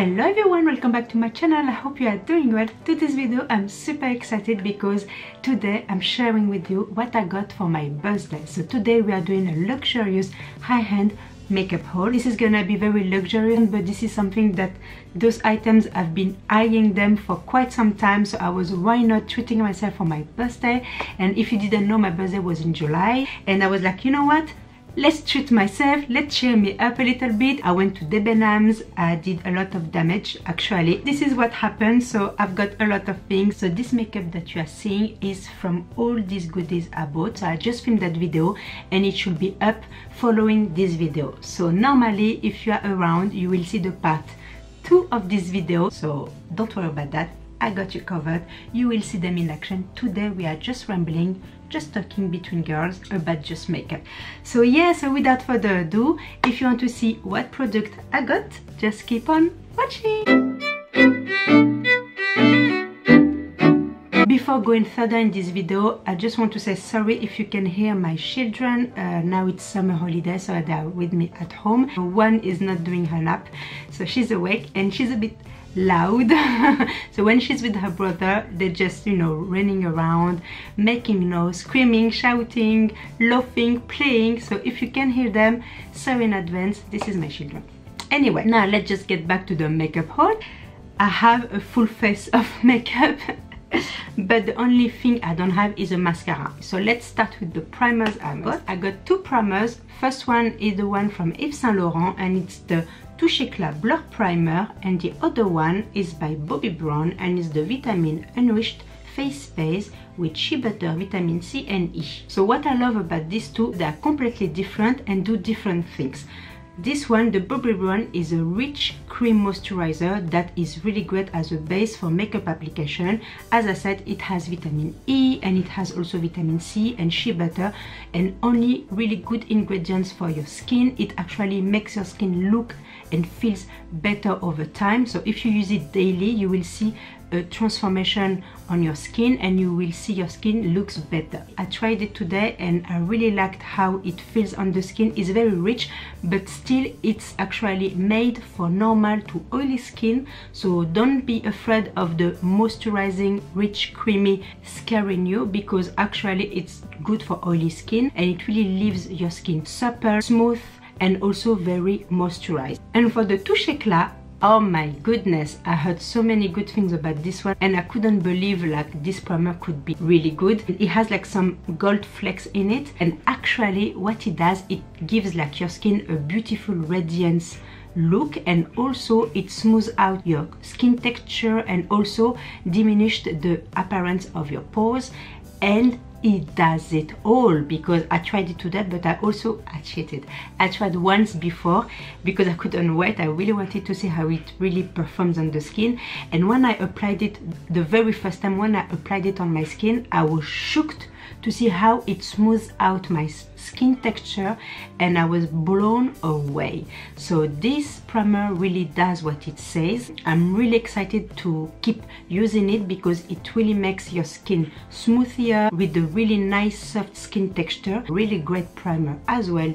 Hello everyone, welcome back to my channel. I hope you are doing well. To this video I'm super excited because today I'm sharing with you what I got for my birthday. So today we are doing a luxurious high-end makeup haul. This is gonna be very luxurious, but this is something that those items I've been eyeing them for quite some time, so I was why not treating myself for my birthday. And if you didn't know, my birthday was in July and I was like, you know what, let's treat myself, let's cheer me up a little bit. I went to Debenhams, I did a lot of damage actually. This is what happened, so I've got a lot of things. So this makeup that you are seeing is from all these goodies I bought. So I just filmed that video and it should be up following this video. So normally if you are around you will see the part 2 of this video, so don't worry about that. I got you covered. You will see them in action. Today we are just rambling, just talking between girls about just makeup. So yeah, so without further ado, if you want to see what product I got, just keep on watching. Before going further in this video, I just want to say sorry if you can hear my children. Now it's summer holiday, so they are with me at home. One is not doing her nap, so she's awake and she's a bit loud. So when she's with her brother, they're just, you know, running around, making noise, screaming, shouting, laughing, playing. So if you can hear them, sorry in advance, this is my children. Anyway, now let's just get back to the makeup haul. I have a full face of makeup but the only thing I don't have is a mascara. So let's start with the primers I got. I got 2 primers. First one is the one from Yves Saint Laurent and it's the Touche Eclat Blur Primer, and the other one is by Bobbi Brown and is the Vitamin Enriched Face Base with shea butter, vitamin C and E. So what I love about these two, they are completely different and do different things. This one, the Bobbi Brown, is a rich cream moisturizer that is really great as a base for makeup application. As I said, it has vitamin E and it has also vitamin C and shea butter, and only really good ingredients for your skin. It actually makes your skin look and feels better over time. So if you use it daily, you will see a transformation on your skin and you will see your skin looks better. I tried it today and I really liked how it feels on the skin. It's very rich, but still it's actually made for normal to oily skin. So don't be afraid of the moisturizing, rich, creamy scaring you, because actually it's good for oily skin and it really leaves your skin supple, smooth and also very moisturized. And for the Touche Eclat, oh my goodness, I heard so many good things about this one and I couldn't believe like this primer could be really good. It has like some gold flakes in it, and actually what it does, it gives like your skin a beautiful radiance look, and also it smooths out your skin texture and also diminished the appearance of your pores. And it does it all, because I tried it today, but I cheated. I tried once before because I couldn't wait. I really wanted to see how it really performs on the skin, and when I applied it the very first time, when I applied it on my skin, I was shocked to see how it smooths out my skin texture and I was blown away. So this primer really does what it says. I'm really excited to keep using it because it really makes your skin smoother with a really nice soft skin texture. Really great primer as well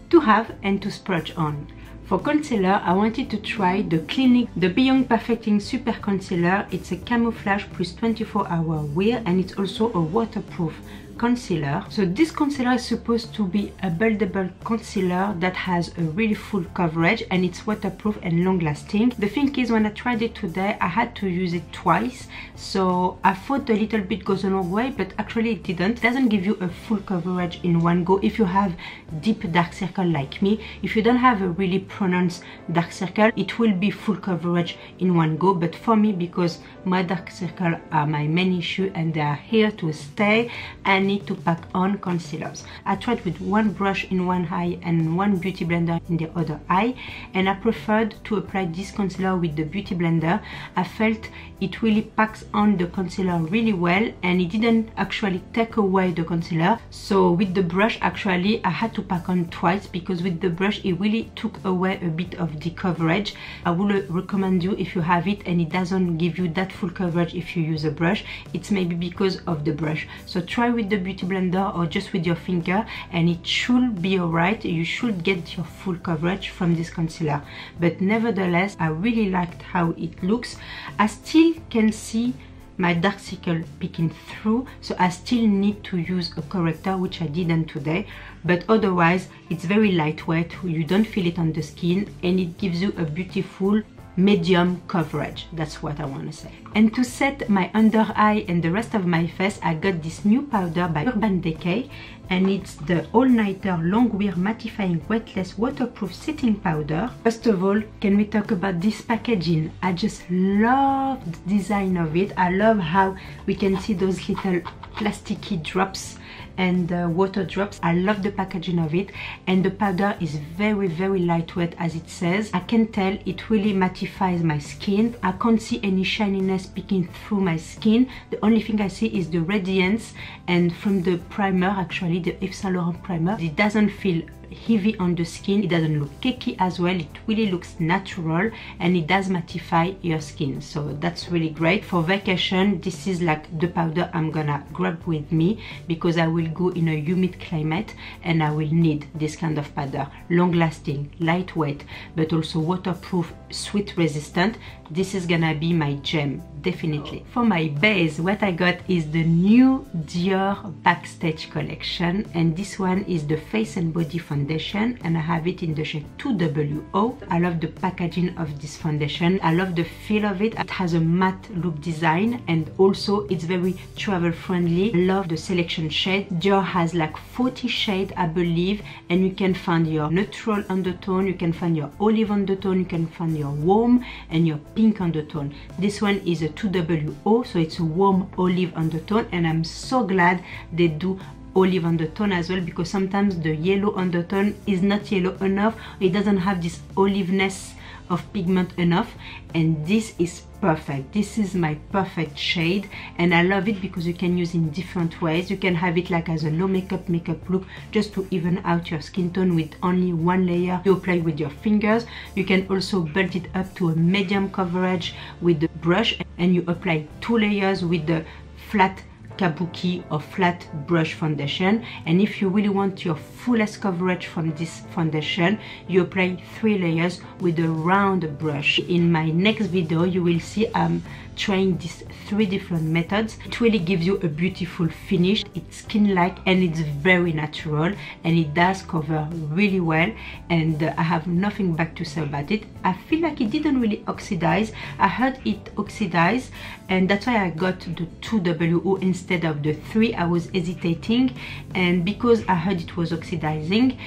to have and to splurge on. For concealer, I wanted to try the Clinique the Beyond Perfecting Super Concealer. It's a camouflage plus 24-hour wear and it's also a waterproof concealer. So this concealer is supposed to be a buildable concealer that has a really full coverage and it's waterproof and long lasting. The thing is, when I tried it today, I had to use it twice, so I thought a little bit goes a long way, but actually it didn't. It doesn't give you a full coverage in one go if you have deep dark circle like me. If you don't have a really pronounced dark circle, it will be full coverage in one go, but for me, because my dark circle are my main issue and they are here to stay, and need to pack on concealers. I tried with one brush in one eye and one beauty blender in the other eye, and I preferred to apply this concealer with the beauty blender. I felt it really packs on the concealer really well and it didn't actually take away the concealer. So with the brush, actually I had to pack on twice because with the brush it really took away a bit of the coverage. I would recommend you, if you have it and it doesn't give you that full coverage if you use a brush, it's maybe because of the brush. So try with the the beauty blender or just with your finger, and it should be alright. You should get your full coverage from this concealer, but nevertheless I really liked how it looks. I still can see my dark circle peeking through, so I still need to use a corrector, which I didn't today, but otherwise it's very lightweight, you don't feel it on the skin, and it gives you a beautiful medium coverage. That's what I want to say. And to set my under eye and the rest of my face, I got this new powder by Urban Decay, and it's the all-nighter long wear mattifying weightless waterproof setting powder. First of all, can we talk about this packaging? I just love the design of it. I love how we can see those little plasticky drops and water drops. I love the packaging of it, and the powder is very lightweight, as it says. I can tell it really mattifies my skin. I can't see any shininess peeking through my skin. The only thing I see is the radiance, and from the primer, actually the Yves Saint Laurent primer, it doesn't feel heavy on the skin, it doesn't look cakey as well, it really looks natural, and it does mattify your skin, so that's really great. For vacation, this is like the powder I'm gonna grab with me, because I will go in a humid climate and I will need this kind of powder. Long lasting, lightweight, but also waterproof, sweat resistant. This is gonna be my gem, definitely. For my base, what I got is the new Dior Backstage collection, and this one is the Face and Body foundation, and I have it in the shade 2WO. I love the packaging of this foundation. I love the feel of it. It has a matte look design, and also it's very travel friendly. I love the selection shade. Dior has like 40 shades, I believe, and you can find your neutral undertone, you can find your olive undertone, you can find your warm and your pink undertone. This one is a 2WO, so it's a warm olive undertone, and I'm so glad they do olive undertone as well, because sometimes the yellow undertone is not yellow enough, it doesn't have this oliveness of pigment enough, and this is perfect. This is my perfect shade, and I love it because you can use in different ways. You can have it like as a low makeup look, just to even out your skin tone with only one layer you apply with your fingers. You can also build it up to a medium coverage with the brush, and you apply 2 layers with the flat kabuki or flat brush foundation. And if you really want your fullest coverage from this foundation, you apply 3 layers with a round brush. In my next video you will see I'm trying these 3 different methods. It really gives you a beautiful finish. It's skin-like and it's very natural, and it does cover really well, and I have nothing bad to say about it. I feel like it didn't really oxidize. I heard it oxidize, and that's why I got the 2WO instead of the 3. I was hesitating, and because I heard it was oxidizing,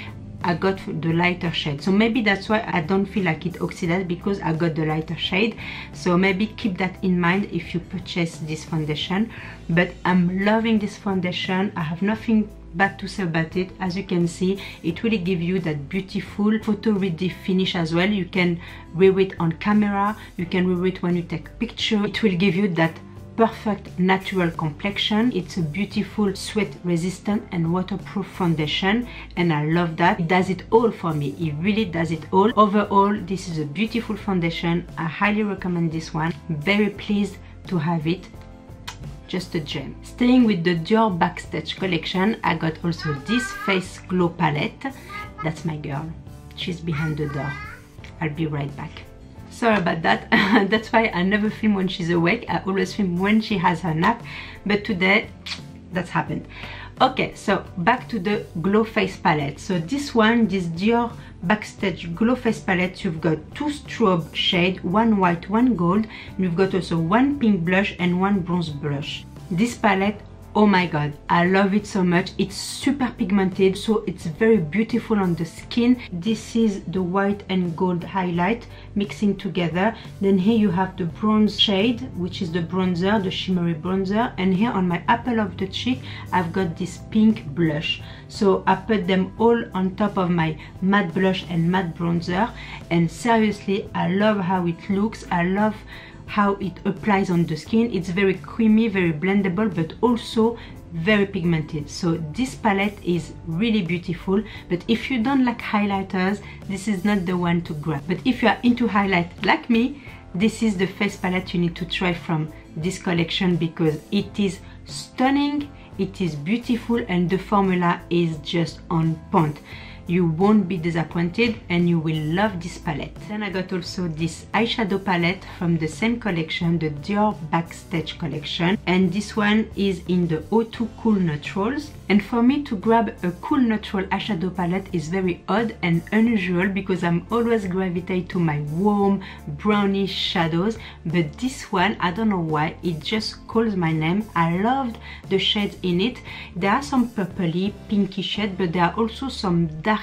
I got the lighter shade. So maybe that's why I don't feel like it oxidized, because I got the lighter shade. So maybe keep that in mind if you purchase this foundation. But I'm loving this foundation. I have nothing bad to say about it. As you can see, it really gives you that beautiful photo ready finish as well. You can wear it on camera, you can wear it when you take a picture. It will give you that perfect natural complexion. It's a beautiful sweat resistant and waterproof foundation, and I love that. It does it all for me. It really does it all. Overall, this is a beautiful foundation. I highly recommend this one. Very pleased to have it. Just a gem. Staying with the Dior Backstage collection, I got also this Face Glow palette. That's my girl. She's behind the door. I'll be right back. Sorry about that. That's why I never film when she's awake. I always film when she has her nap, but today that's happened. Okay, so back to the Glow Face palette. So this one, this Dior Backstage Glow Face palette, you've got 2 strobe shades, 1 white, 1 gold. You've got also 1 pink blush and 1 bronze blush. This palette, oh my god, I love it so much. It's super pigmented, so it's very beautiful on the skin. This is the white and gold highlight mixing together. Then here you have the bronze shade, which is the bronzer, the shimmery bronzer, and here on my apple of the cheek I've got this pink blush. So I put them all on top of my matte blush and matte bronzer, and seriously I love how it looks. I love how it applies on the skin. It's very creamy, very blendable, but also very pigmented. So this palette is really beautiful, but if you don't like highlighters, this is not the one to grab. But if you are into highlight like me, this is the face palette you need to try from this collection, because it is stunning, It is beautiful and the formula is just on point. You won't be disappointed and you will love this palette. Then I got also this eyeshadow palette from the same collection, the Dior Backstage collection, and this one is in the O2 Cool Neutrals. And for me to grab a cool neutral eyeshadow palette is very odd and unusual because I'm always gravitate to my warm brownish shadows, but this one, I don't know why, it just calls my name. I loved the shades in it. There are some purpley pinky shades, but there are also some dark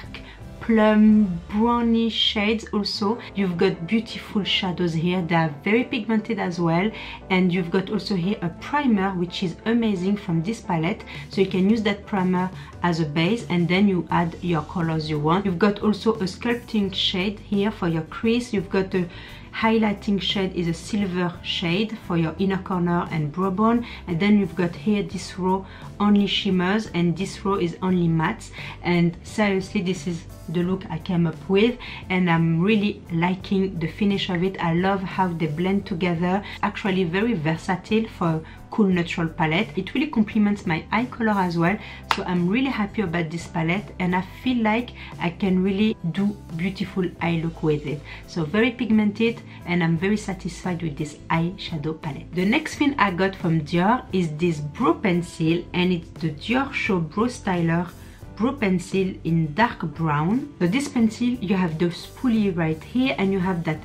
plum brownish shades also. You've got beautiful shadows here. They are very pigmented as well, and you've got also here a primer which is amazing from this palette, so you can use that primer as a base and then you add your colors you want. You've got also a sculpting shade here for your crease. You've got a highlighting shade is a silver shade for your inner corner and brow bone, and then you've got here this row only shimmers and this row is only mattes. And seriously, this is the look I came up with and I'm really liking the finish of it. I love how they blend together. Actually very versatile for cool neutral palette. It really complements my eye color as well, so I'm really happy about this palette and I feel like I can really do beautiful eye look with it. So very pigmented and I'm very satisfied with this eyeshadow palette. The next thing I got from Dior is this brow pencil, and it's the Dior Show Brow Styler brow pencil in dark brown. So this pencil, you have the spoolie right here and you have that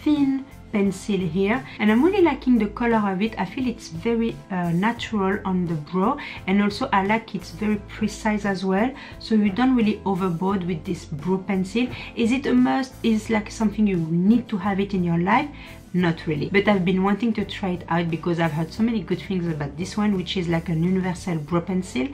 thin pencil here, and I'm really liking the color of it. I feel it's very natural on the brow, and also I like it's very precise as well, so you don't really overboard with this brow pencil. Is it a must? Is like something you need to have it in your life? Not really, but I've been wanting to try it out because I've heard so many good things about this one, which is like an universal brow pencil,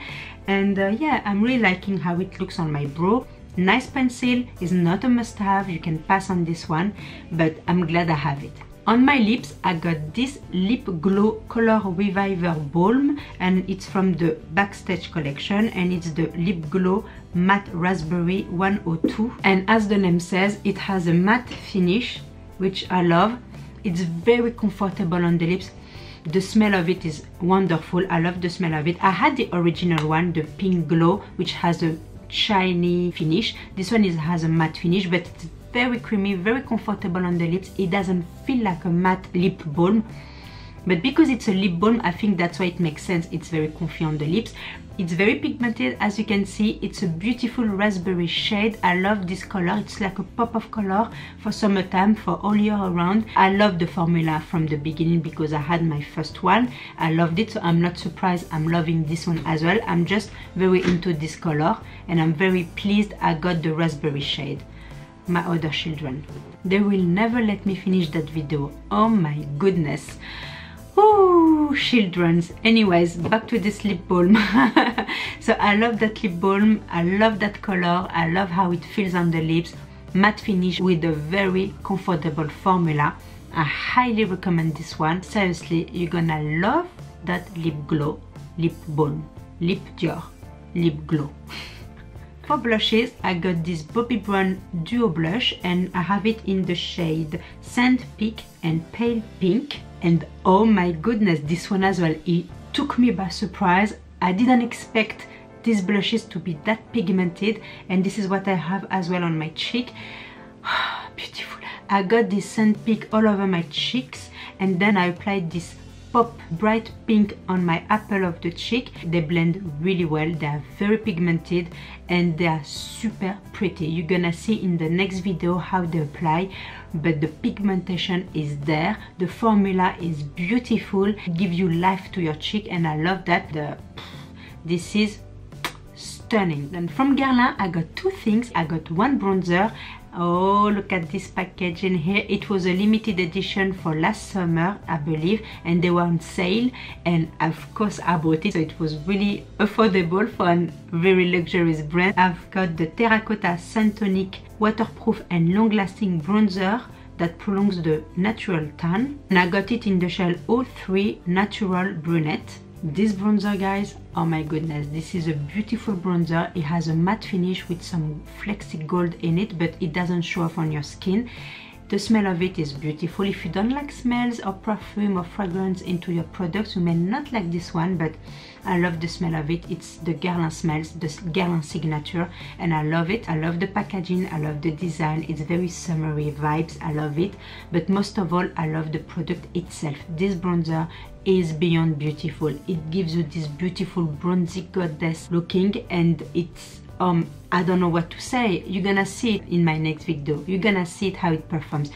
and yeah, I'm really liking how it looks on my brow. Nice pencil, is not a must-have, you can pass on this one, but I'm glad I have it. On my lips, I got this Lip Glow Color Reviver Balm, and it's from the Backstage collection, and it's the Lip Glow Matte Raspberry 102. And as the name says, it has a matte finish, which I love. It's very comfortable on the lips. The smell of it is wonderful. I love the smell of it. I had the original one, the Pink Glow, which has a shiny finish. This one has a matte finish, but it's very creamy, very comfortable on the lips. It doesn't feel like a matte lip balm, but because it's a lip balm, I think that's why it makes sense. It's very comfy on the lips. It's very pigmented, as you can see. It's a beautiful raspberry shade. I love this color. It's like a pop of color for summertime, for all year around. I love the formula from the beginning because I had my first one. I loved it, so I'm not surprised I'm loving this one as well. I'm just very into this color and I'm very pleased I got the raspberry shade. My other children, they will never let me finish that video. Oh my goodness. Oh, children's. Anyways, back to this lip balm. So I love that lip balm. I love that color. I love how it feels on the lips. Matte finish with a very comfortable formula. I highly recommend this one. Seriously, you're gonna love that lip glow, lip balm, lip Dior, lip glow. For blushes, I got this Bobbi Brown Duo Blush, and I have it in the shade Sand Peak and Pale Pink. And oh my goodness, this one as well, it took me by surprise. I didn't expect these blushes to be that pigmented, and this is what I have as well on my cheek. Beautiful. I got this Sand Peak all over my cheeks, and then I applied this Pop Bright Pink on my apple of the cheek. They blend really well. They are very pigmented and they are super pretty. You're gonna see in the next video how they apply, but the pigmentation is there. The formula is beautiful, give you life to your cheek, and I love that. This is stunning. And from Guerlain, I got two things. I got one bronzer. Oh, look at this package in here. It was a limited edition for last summer, I believe, and they were on sale, and of course I bought it. So it was really affordable for a very luxurious brand. I've got the Terracotta Sun Tonic waterproof and long-lasting bronzer that prolongs the natural tan, and I got it in the shade 03 Natural Brunette. This bronzer, guys, oh my goodness, this is a beautiful bronzer. It has a matte finish with some flexi gold in it, but it doesn't show off on your skin. The smell of it is beautiful. If you don't like smells or perfume or fragrance into your products, you may not like this one, but I love the smell of it. It's the Guerlain smells, the Guerlain signature, and I love it. I love the packaging, I love the design. It's very summery vibes, I love it. But most of all, I love the product itself. This bronzer is beyond beautiful. It gives you this beautiful bronzy goddess looking, and it's I don't know what to say. You're gonna see it in my next video. You're gonna see it how it performs.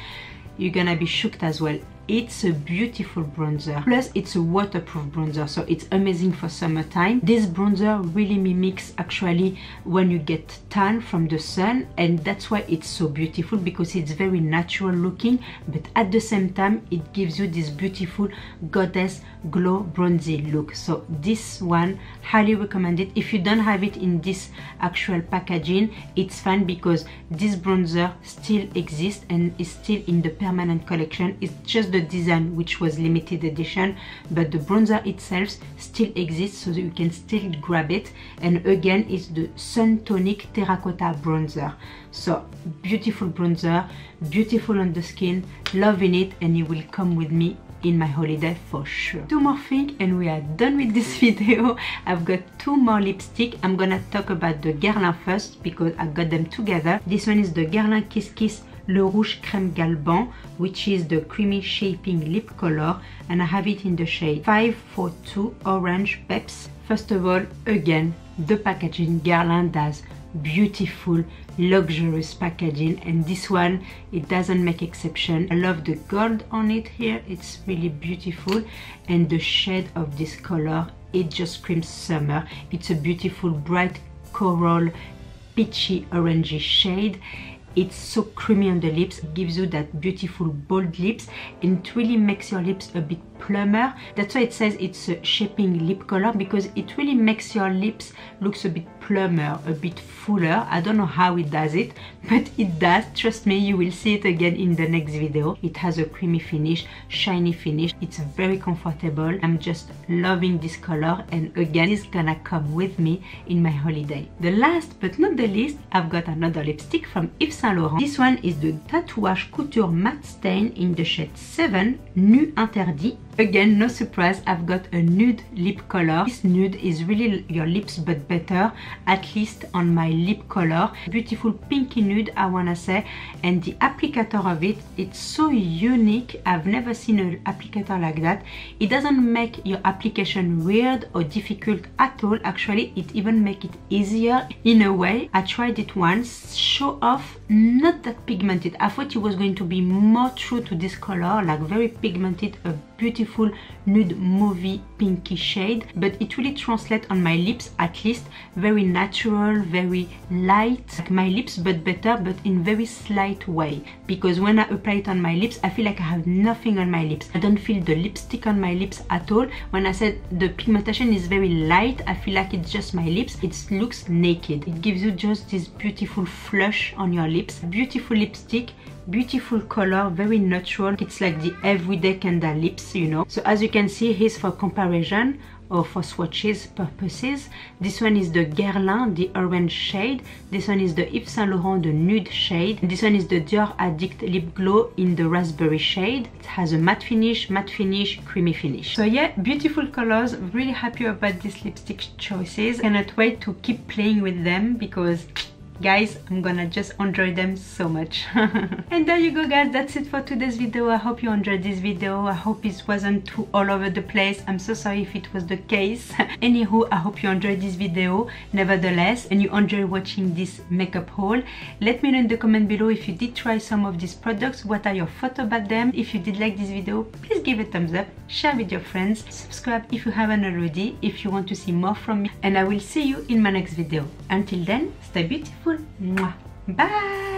You're gonna be shocked as well. It's a beautiful bronzer, plus it's a waterproof bronzer, so it's amazing for summertime. This bronzer really mimics actually when you get tan from the sun, and that's why it's so beautiful, because it's very natural looking, but at the same time it gives you this beautiful goddess glow bronzy look. So this one, highly recommend it. If you don't have it in this actual packaging, it's fine, because this bronzer still exists and is still in the permanent collection. It's just the design which was limited edition, but the bronzer itself still exists, so you can still grab it. And again, it's the Sun Tonic Terracotta bronzer. So beautiful bronzer, beautiful on the skin, loving it, and it will come with me in my holiday for sure. Two more things and we are done with this video. I've got two more lipstick. I'm gonna talk about the Guerlain first because I got them together. This one is the Guerlain Kiss Kiss Le Rouge Crème Galban, which is the creamy shaping lip color, and I have it in the shade 542 Orange Peps. First of all, again, the packaging. Guerlain does beautiful luxurious packaging, and this one, it doesn't make exception. I love the gold on it here. It's really beautiful, and the shade of this color, it just screams summer. It's a beautiful bright coral peachy orangey shade. It's so creamy on the lips. It gives you that beautiful bold lips, and it really makes your lips a bit plumper. That's why it says it's a shaping lip color, because it really makes your lips looks a bit plumper, a bit fuller. I don't know how it does it, but it does. Trust me, you will see it again in the next video. It has a creamy finish, shiny finish. It's very comfortable. I'm just loving this color, and again, it's gonna come with me in my holiday. The last but not the least, I've got another lipstick from Yves Saint Laurent. This one is the Tatouage Couture Matte Stain in the shade 7, Nu Interdit. Again, no surprise, I've got a nude lip color. This nude is really your lips, but better, at least on my lip color. Beautiful pinky nude, I wanna say, and the applicator of it, it's so unique. I've never seen an applicator like that. It doesn't make your application weird or difficult at all. Actually, it even makes it easier in a way. I tried it once, show off, not that pigmented. I thought it was going to be more true to this color, like very pigmented, a beautiful nude movie pinky shade, but it really translates on my lips, at least very natural, very light, like my lips, but better, but in very slight way, because when I apply it on my lips, I feel like I have nothing on my lips. I don't feel the lipstick on my lips at all. When I said the pigmentation is very light, I feel like it's just my lips. It looks naked. It gives you just this beautiful flush on your lips. Beautiful lipstick, beautiful color, very natural. It's like the everyday candle lips, you know. So as you can see, here's for comparison or for swatches purposes. This one is the Guerlain, the orange shade. This one is the Yves Saint Laurent, the nude shade. And this one is the Dior Addict Lip Glow in the raspberry shade. It has a matte finish, creamy finish. So yeah, beautiful colors. Really happy about these lipstick choices. Cannot wait to keep playing with them, because guys, I'm gonna just enjoy them so much. And there you go, guys, that's it for today's video. I hope you enjoyed this video. I hope it wasn't too all over the place. I'm so sorry if it was the case. Anywho, I hope you enjoyed this video nevertheless, and you enjoy watching this makeup haul. Let me know in the comment below if you did try some of these products. What are your thoughts about them? If you did like this video, please give it a thumbs up, share with your friends, subscribe if you haven't already, if you want to see more from me, and I will see you in my next video. Until then, stay beautiful. Mwah. Bye.